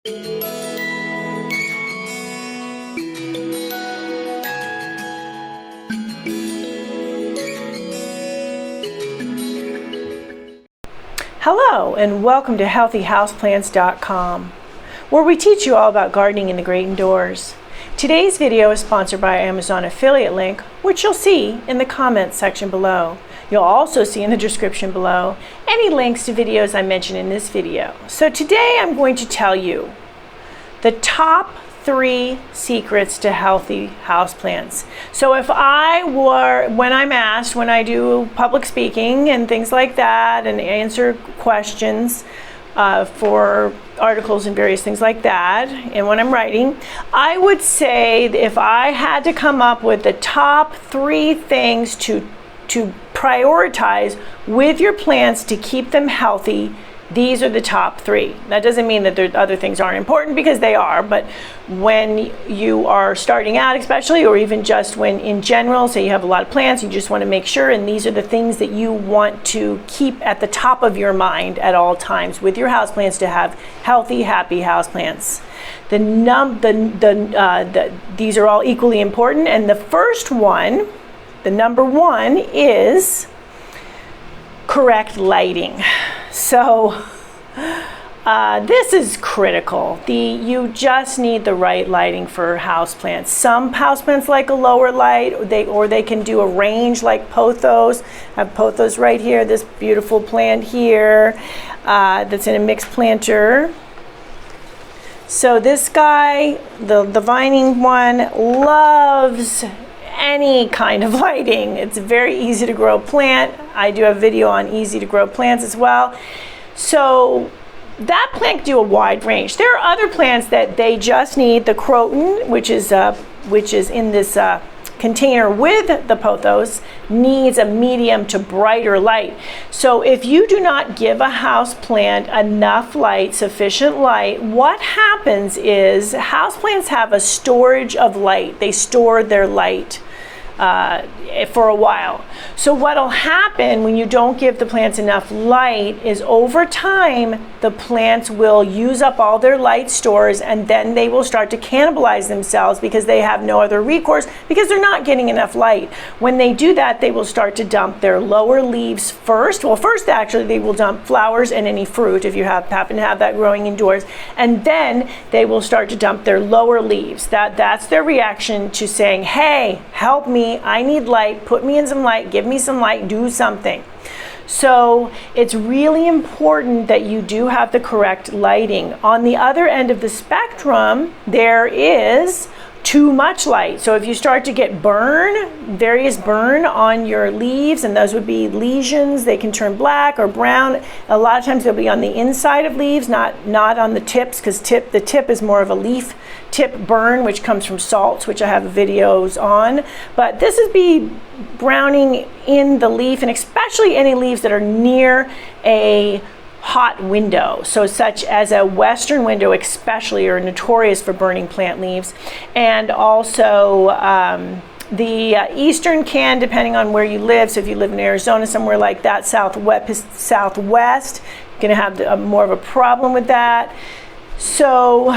Hello and welcome to HealthyHouseplants.com, where we teach you all about gardening in the great indoors. Today's video is sponsored by our Amazon affiliate link, which you'll see in the comments section below. You'll also see in the description below any links to videos I mentioned in this video. So today I'm going to tell you the top 3 secrets to healthy houseplants. So if I were, when I'm asked, when I do public speaking and things like that and answer questions for articles and various things like that, and when I'm writing, I would say if I had to come up with the top 3 things to prioritize with your plants to keep them healthy, these are the top 3. That doesn't mean that other things aren't important, because they are, but when you are starting out especially, or even just when in general, say you have a lot of plants, you just want to make sure, and these are the things that you want to keep at the top of your mind at all times with your houseplants to have healthy, happy houseplants. These are all equally important, and the first one, the number 1, is correct lighting. So this is critical. You just need the right lighting for houseplants. Some houseplants like a lower light, or they can do a range like pothos. I have pothos right here, this beautiful plant here that's in a mixed planter. So this guy, the vining one, loves any kind of lighting. It's a very easy to grow plant. I do a video on easy to grow plants as well. So that plant can do a wide range. There are other plants that they just need the croton, which is in this container with the pothos, needs a medium to brighter light. So if you do not give a house plant enough light, sufficient light, what happens is houseplants have a storage of light. They store their light for a while. So what'll happen when you don't give the plants enough light is over time the plants will use up all their light stores, and then they will start to cannibalize themselves because they have no other recourse, because they're not getting enough light. When they do that, they will start to dump their lower leaves first. Well, first actually they will dump flowers and any fruit if you happen to have that growing indoors, and then they will start to dump their lower leaves. That's their reaction to saying, hey, help me, I need light, put me in some light, give me some light, do something. So it's really important that you do have the correct lighting. On the other end of the spectrum, there is too much light. So if you start to get various burn on your leaves, and those would be lesions, they can turn black or brown. A lot of times they'll be on the inside of leaves, not on the tips, because the tip is more of a leaf tip burn, which comes from salts, which I have videos on. But this would be browning in the leaf, and especially any leaves that are near a hot window, so such as a western window especially are notorious for burning plant leaves, and also the eastern can, depending on where you live. So if you live in Arizona, somewhere like that, southwest, you're going to have more of a problem with that. So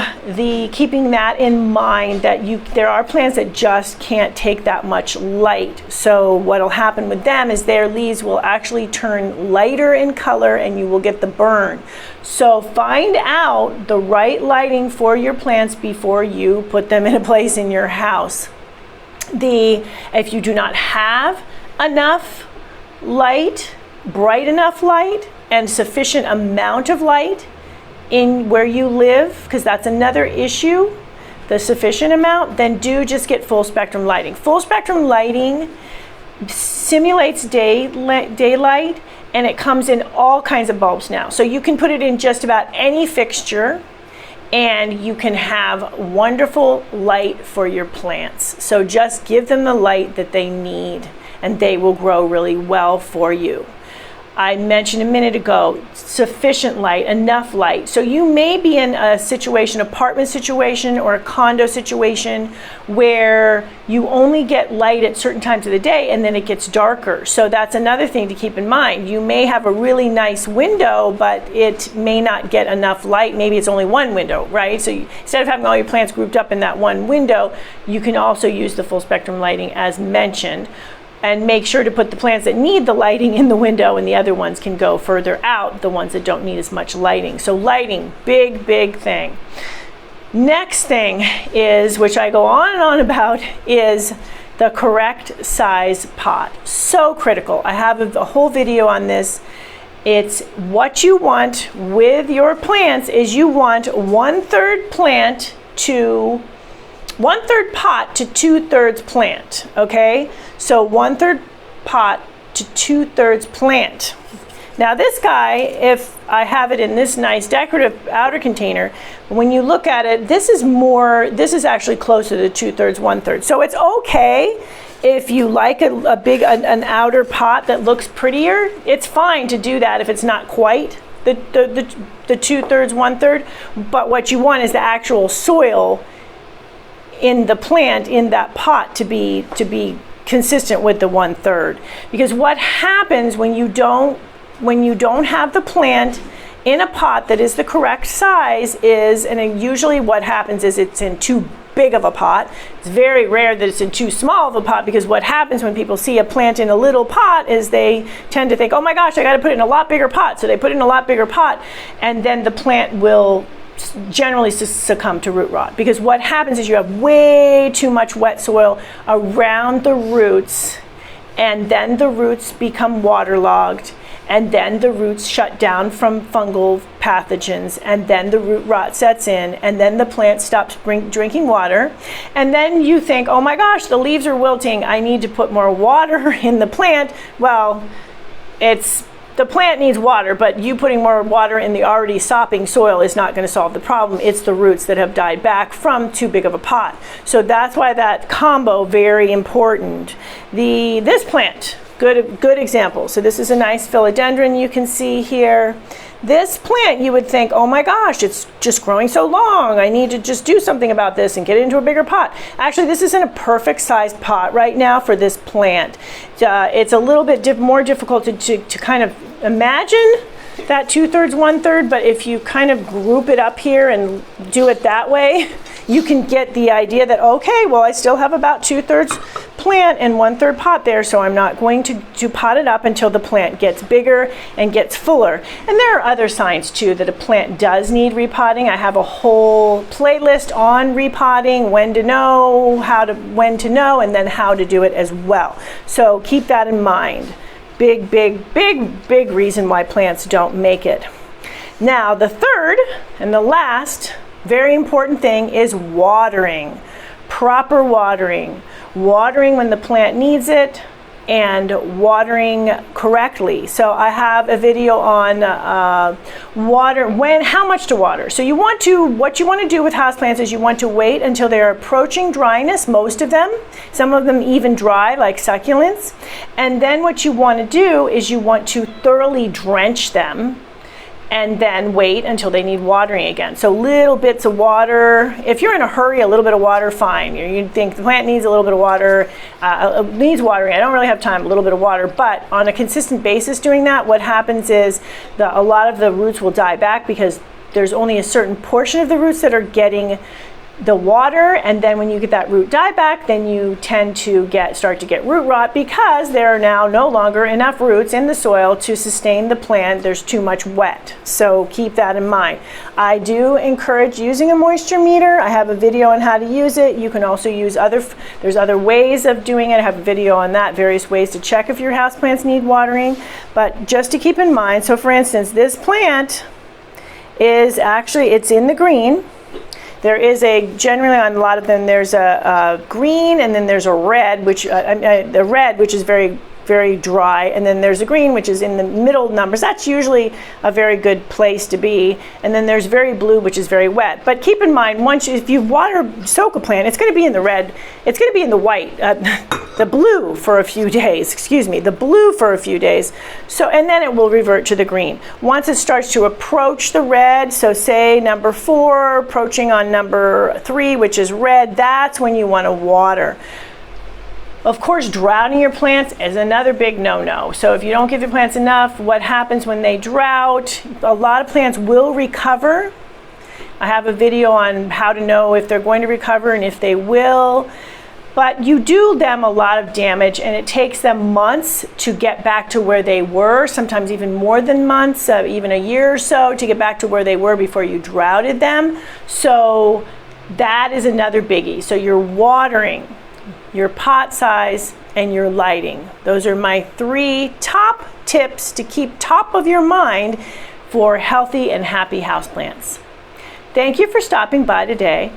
keeping that in mind, that there are plants that just can't take that much light. So what'll happen with them is their leaves will actually turn lighter in color, and you will get the burn. So find out the right lighting for your plants before you put them in a place in your house. If you do not have enough light, bright enough light, and sufficient amount of light in where you live, because that's another issue, the sufficient amount, then do just get full spectrum lighting. Full spectrum lighting simulates daylight, and it comes in all kinds of bulbs now. So you can put it in just about any fixture, and you can have wonderful light for your plants. So just give them the light that they need, and they will grow really well for you. I mentioned a minute ago, sufficient light, enough light. So you may be in a situation, apartment situation or a condo situation, where you only get light at certain times of the day and then it gets darker. So that's another thing to keep in mind. You may have a really nice window, but it may not get enough light. Maybe it's only one window, right? So instead of having all your plants grouped up in that one window, you can also use the full spectrum lighting as mentioned. And make sure to put the plants that need the lighting in the window, and the other ones can go further out, the ones that don't need as much lighting. So lighting, big, big thing. Next thing is, which I go on about, is the correct size pot. So critical. I have a whole video on this. It's what you want with your plants is you want 1/3 plant to 1/3 pot to 2/3 plant, okay? So 1/3 pot to 2/3 plant. Now this guy, if I have it in this nice decorative outer container, when you look at it, this is actually closer to 2/3, 1/3. So it's okay if you like an outer pot that looks prettier. It's fine to do that if it's not quite the 2/3, 1/3. But what you want is the actual soil in the plant in that pot to be consistent with the 1/3. Because what happens when you don't have the plant in a pot that is the correct size is, and usually what happens is it's in too big of a pot. It's very rare that it's in too small of a pot, because what happens when people see a plant in a little pot is they tend to think, oh my gosh, I got to put it in a lot bigger pot. So they put it in a lot bigger pot, and then the plant will generally succumb to root rot, because what happens is you have way too much wet soil around the roots, and then the roots become waterlogged, and then the roots shut down from fungal pathogens, and then the root rot sets in, and then the plant stops drinking water, and then you think, oh my gosh, the leaves are wilting, I need to put more water in the plant. Well, the plant needs water, but you putting more water in the already sopping soil is not going to solve the problem. It's the roots that have died back from too big of a pot. So that's why that combo, very important. This plant, good example. So this is a nice philodendron you can see here. This plant, you would think, oh my gosh, it's just growing so long. I need to just do something about this and get it into a bigger pot. Actually, this isn't a perfect sized pot right now for this plant. It's a little bit more difficult to kind of imagine that 2/3, 1/3, but if you kind of group it up here and do it that way, you can get the idea that, okay, well, I still have about 2/3 plant and 1/3 pot there, so I'm not going to pot it up until the plant gets bigger and gets fuller. And there are other signs too that a plant does need repotting. I have a whole playlist on repotting, when to know, when to know, and then how to do it as well. So keep that in mind. Big, big, big, big reason why plants don't make it. Now, the third and the last very important thing is watering. Proper watering. Watering when the plant needs it, and watering correctly. So I have a video on how much to water. So what you want to do with houseplants is you want to wait until they're approaching dryness, most of them, some of them even dry like succulents. And then what you want to do is you want to thoroughly drench them, and then wait until they need watering again. So little bits of water. If you're in a hurry, a little bit of water, fine. You think the plant needs a little bit of water, needs watering. I don't really have time, a little bit of water. But on a consistent basis doing that, what happens is a lot of the roots will die back, because there's only a certain portion of the roots that are getting the water, and then when you get that root dieback, then you tend to start to get root rot, because there are now no longer enough roots in the soil to sustain the plant. There's too much wet. So keep that in mind. I do encourage using a moisture meter. I have a video on how to use it. You can also use there's other ways of doing it. I have a video on that, various ways to check if your houseplants need watering. But just to keep in mind, so for instance, this plant is actually, it's in the green. There is generally on a lot of them, there's a green, and then there's a red, the red, which is very, very dry, and then there's a green, which is in the middle numbers. That's usually a very good place to be. And then there's very blue, which is very wet. But keep in mind, if you soak a plant, it's going to be in the red, it's going to be in the white. the blue for a few days, excuse me, the blue for a few days. So, and then it will revert to the green. Once it starts to approach the red, so say number 4, approaching on number 3, which is red, that's when you want to water. Of course, droughting your plants is another big no-no. So if you don't give your plants enough, what happens when they drought? A lot of plants will recover. I have a video on how to know if they're going to recover and if they will. But you do them a lot of damage, and it takes them months to get back to where they were, sometimes even more than months, even a year or so, to get back to where they were before you droughted them. So that is another biggie. So you're watering, your pot size, and your lighting. Those are my 3 top tips to keep top of your mind for healthy and happy houseplants. Thank you for stopping by today.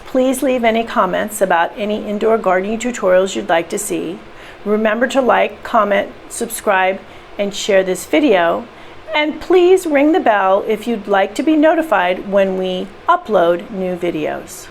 Please leave any comments about any indoor gardening tutorials you'd like to see. Remember to like, comment, subscribe, and share this video. And please ring the bell if you'd like to be notified when we upload new videos.